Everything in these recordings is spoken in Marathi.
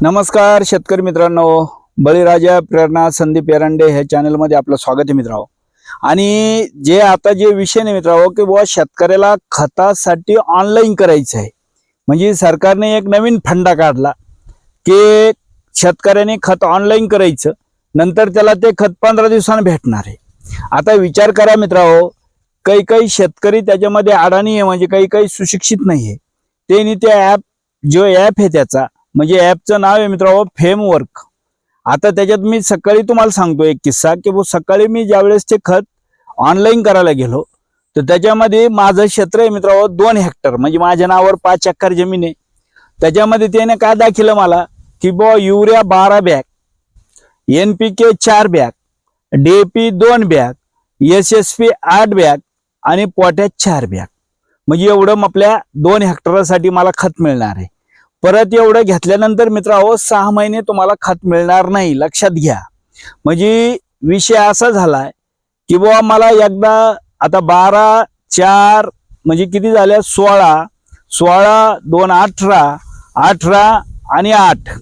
नमस्कार शेतकरी मित्रांनो, बळीराजा प्रेरणा संदीप एरंडे ह्या चॅनलमध्ये आपलं स्वागत आहे मित्रांनो। आणि जे आता जे विषय नाही मित्रांनो की बुवा शेतकऱ्याला खतासाठी ऑनलाईन करायचं आहे। म्हणजे सरकारने एक नवीन फंडा काढला की शेतकऱ्याने खत ऑनलाईन करायचं, नंतर त्याला ते खत 15 दिवसांनी भेटणार आहे। आता विचार करा मित्रांनो, काही शेतकरी त्याच्यामध्ये अडाणी आहे, म्हणजे काही सुशिक्षित नाही आहे। त्यांनी ते ॲप जो ॲप आहे त्याचा म्हणजे ॲपचं नाव आहे मित्रांनो फेमवर्क। आता त्याच्यात मी सकाळी तुम्हाला सांगतो एक किस्सा की सकाळी मी ज्यावेळेस ते खत ऑनलाईन करायला गेलो तर त्याच्यामध्ये माझं क्षेत्र आहे मित्रांनो 2 हेक्टर, म्हणजे माझ्या नावावर 5 एकर जमीन आहे। त्याच्यामध्ये त्याने काय दाखवलं मला की urea 12 bag, NPK 4 bag, DAP 2 bag, SSP 8 bag आणि पोटॅश 4 बॅग, म्हणजे एवढं आपल्या 2 हेक्टरसाठी मला खत मिळणार आहे। परत एवढं घेतल्यानंतर मित्रांनो 6 महिने तुम्हाला खत मिळणार नाही, लक्षात घ्या। म्हणजे विषय असा झालाय की मला एकदा आता 12 4 म्हणजे किती झाले 16 16 2 18 18 आणि 8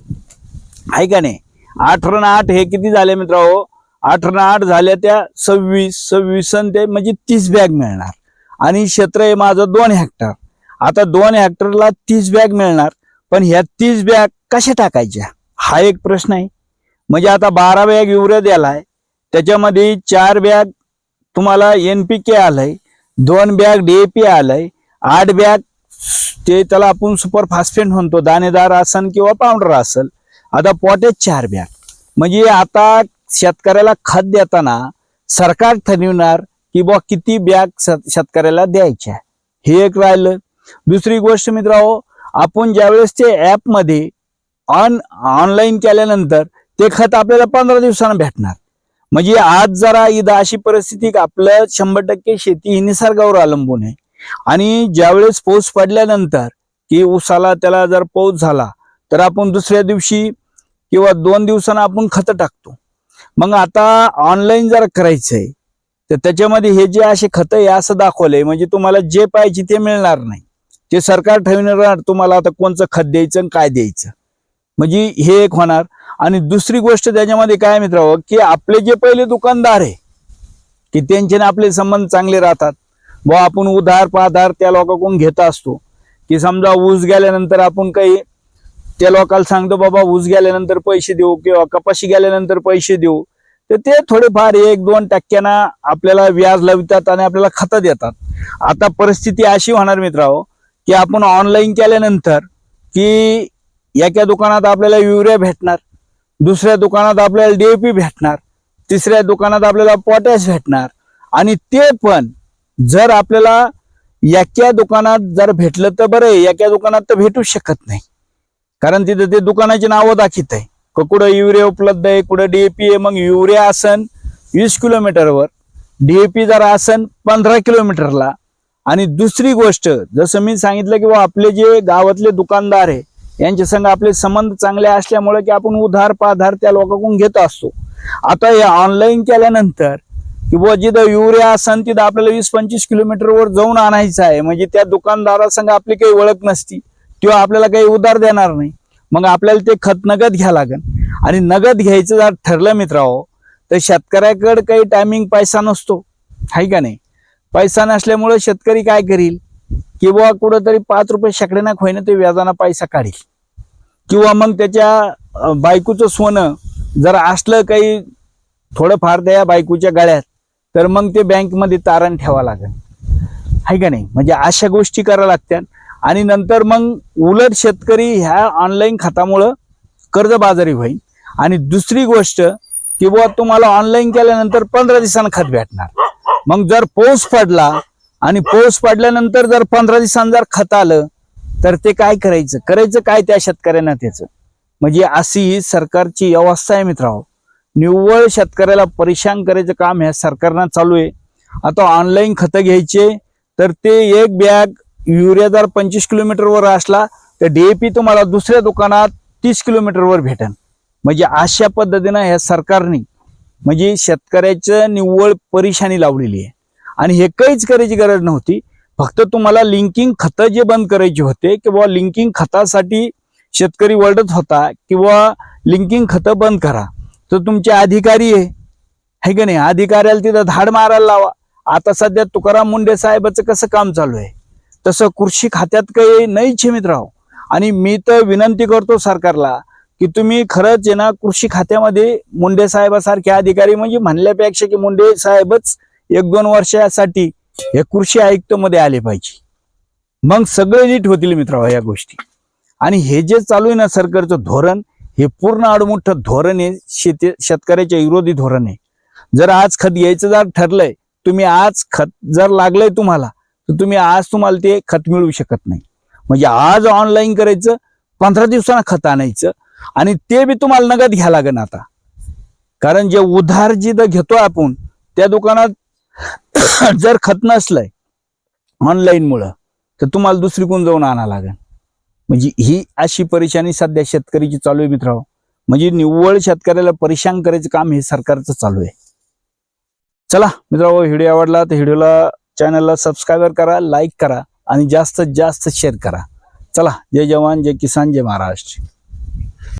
आहे का नाही। 18 आणि 8 हे किती झाले मित्रांनो, 18 आणि 8 झाले त्या 26 26 ते म्हणजे 30 बॅग मिळणार। आणि क्षेत्र आहे माझं 2 हेक्टर। आता 2 हेक्टरला 30 बॅग मिळणार, पण ह्या 30 बॅग कशा टाकायच्या हा एक प्रश्न आहे। म्हणजे आता 12 बॅग युरिया द्यालाय, त्याच्यामध्ये 4 बॅग तुम्हाला NPK आलंय, 2 बॅग DAP आलंय, 8 बॅग ते त्याला आपण सुपर फॉस्फेट म्हणतो, दाणेदार असन किंवा पावडर असेल। आता पोटॅश 4 बॅग, म्हणजे आता शेतकऱ्याला खत देताना सरकार ठरविणार की किती बॅग शेतकऱ्याला द्यायच्या, हे एक राहिलं। दुसरी गोष्ट मित्रांनो, आपण ज्यावेळेस ते ॲप मध्ये ऑनलाईन केल्यानंतर ते खत आपल्याला 15 दिवसांना भेटणार। म्हणजे आज जरा इथं अशी परिस्थिती की आपलं 100% शेती ही निसर्गावर अवलंबून आहे। आणि ज्यावेळेस पाऊस पडल्यानंतर की उसाला त्याला जर पाऊस झाला तर आपण दुसऱ्या दिवशी किंवा 2 दिवसांना आपण खत टाकतो। मग आता ऑनलाईन जर करायचंय तर त्याच्यामध्ये हे जे असे खत आहे असं दाखवलंय, म्हणजे तुम्हाला जे पाहिजे ते मिळणार नाही, ते सरकार ठरविणार तुम्हाला आता कोणचं खत द्यायचं आणि काय द्यायचं, म्हणजे हे एक होणार। आणि दुसरी गोष्ट त्याच्यामध्ये काय मित्रांनो की आपले जे पहिले दुकानदार आहे की त्यांचे आपले संबंध चांगले राहतात। आपण उधार पाधार त्या लोकांकडून घेत असतो की समजा ऊस गेल्यानंतर आपण काही त्या लोकांना सांगतो बाबा ऊस गेल्यानंतर पैसे देऊ किंवा कपाशी गेल्यानंतर पैसे देऊ, तर ते थोडेफार 1-2% आपल्याला व्याज लावतात आणि आपल्याला खत देतात। आता परिस्थिती अशी होणार मित्रांनो की आपण ऑनलाईन केल्यानंतर की एका दुकानात आपल्याला युरिया भेटणार, दुसऱ्या दुकानात आपल्याला DAP भेटणार, तिसऱ्या दुकानात आपल्याला पोटॅश भेटणार। आणि ते पण जर आपल्याला एका दुकानात जर भेटलं तर बरं, एका दुकानात तर भेटू शकत नाही, कारण तिथे ते दुकानाची नावं दाखवत आहे, कुठं युरिया उपलब्ध आहे, कुठं DAP आहे। मग युरिया असन 20 किलोमीटरवर, DAP जर असन 15 किलोमीटरला। आणि दुसरी गोष्ट जसं मी सांगितलं की आपले जे गावातले दुकानदार आहे यांच्या संग आपले संबंध चांगले असल्यामुळे की आपण उधार पाधार त्या लोकांकडून घेत असतो। आता हे ऑनलाईन केल्यानंतर की जिथं युरिया असन तिथं आपल्याला 20-25 किलोमीटरवर जाऊन आणायचं आहे, म्हणजे त्या दुकानदारासंग आपली काही ओळख नसती किंवा आपल्याला काही उधार देणार नाही। मग आपल्याला ते खत नगद घ्या लागेल। आणि नगद घ्यायचं जर ठरलं मित्रांनो तर शेतकऱ्याकडे काही टायमिंग पैसा नसतो, आहे का नाही। पैसा नसल्यामुळे शेतकरी काय करील की कुठंतरी 5 रुपये शेकड्याना होईना ते व्याजाना पैसा काढील, किंवा मग त्याच्या बायकोचं सोनं जर असलं काही थोडंफार त्या बायकोच्या गळ्यात तर मग ते बँकमध्ये तारण ठेवा लागेल, आहे का नाही। म्हणजे अशा गोष्टी कराव्या लागतात। आणि नंतर मग उलट शेतकरी ह्या ऑनलाईन खतामुळं कर्जबाजारी होईल। आणि दुसरी गोष्ट की तुम्हाला ऑनलाईन केल्यानंतर 15 दिवसांना खत भेटणार। मग जर पाऊस पडला आणि पाऊस पडल्यानंतर जर 15 दिवसांनी जर खत आलं तर ते काय करायचं काय त्या शेतकऱ्यांना त्याचं, म्हणजे अशी ही सरकारची व्यवस्था आहे मित्रांनो। निव्वळ शेतकऱ्याला परेशान करायचं काम ह्या सरकारनं चालू आहे। आता ऑनलाईन खत घ्यायचे तर ते एक बॅग युरिया जर 25 किलोमीटरवर असला तर DAP तुम्हाला दुसऱ्या दुकानात 30 किलोमीटरवर भेटेल। म्हणजे अशा पद्धतीनं ह्या सरकारने म्हणजे शेतकऱ्याचं निव्वळ परेशानी लावलेली आहे। आणि हे काहीच करायची गरज नव्हती, फक्त तुम्हाला लिंकिंग खतं जे बंद करायचे होते की लिंकिंग खतासाठी शेतकरी वरडत होता किंवा लिंकिंग खतं बंद करा, तर तुमचे अधिकारी आहे की नाही, अधिकाऱ्याला तिथं धाड मारायला लावा. आता सध्या तुकाराम मुंडे साहेबाचं कसं काम चालू आहे तसं कृषी खात्यात काही नाहीच मित्रांनो. आणि मी तर विनंती करतो सरकारला की तुम्ही खरंच आहे ना कृषी खात्यामध्ये मुंडे साहेबासारखे अधिकारी, म्हणजे म्हणल्यापेक्षा की मुंडे साहेबच 1-2 वर्षासाठी हे कृषी आयुक्त मध्ये आले पाहिजे, मग सगळे नीट होतील मित्रांनो या गोष्टी. आणि हे जे चालू आहे ना सरकारचं धोरण, हे पूर्ण आडमुठं धोरण आहे, शेतकऱ्याच्या विरोधी धोरण आहे. जर आज खत घ्यायचं जर ठरलंय, तुम्ही आज खत जर लागलंय तुम्हाला, तर तुम्ही आज तुम्हाला ते खत मिळू शकत नाही. म्हणजे आज ऑनलाईन करायचं, 15 दिवसांना खत आणायचं, आणि ते बी तुम्हाला नगद घ्या लागेल आता. कारण जे उधार जिथं घेतो आपण त्या दुकानात जर खत नसलंय ऑनलाईन मुळे, तर तुम्हाला दुसरीकडून जाऊन आणा लागेल. म्हणजे ही अशी परेशानी सध्या शेतकरीची चालू आहे मित्रांनो. म्हणजे निव्वळ शेतकऱ्याला परेशान करायचं काम हे सरकारचं चालू आहे. चला मित्रांनो, व्हिडिओ आवडला तर व्हिडिओला चॅनलला सबस्क्राईब करा, लाईक करा आणि जास्तीत जास्त शेअर करा. चला, जय जवान, जय किसान, जय महाराष्ट्र.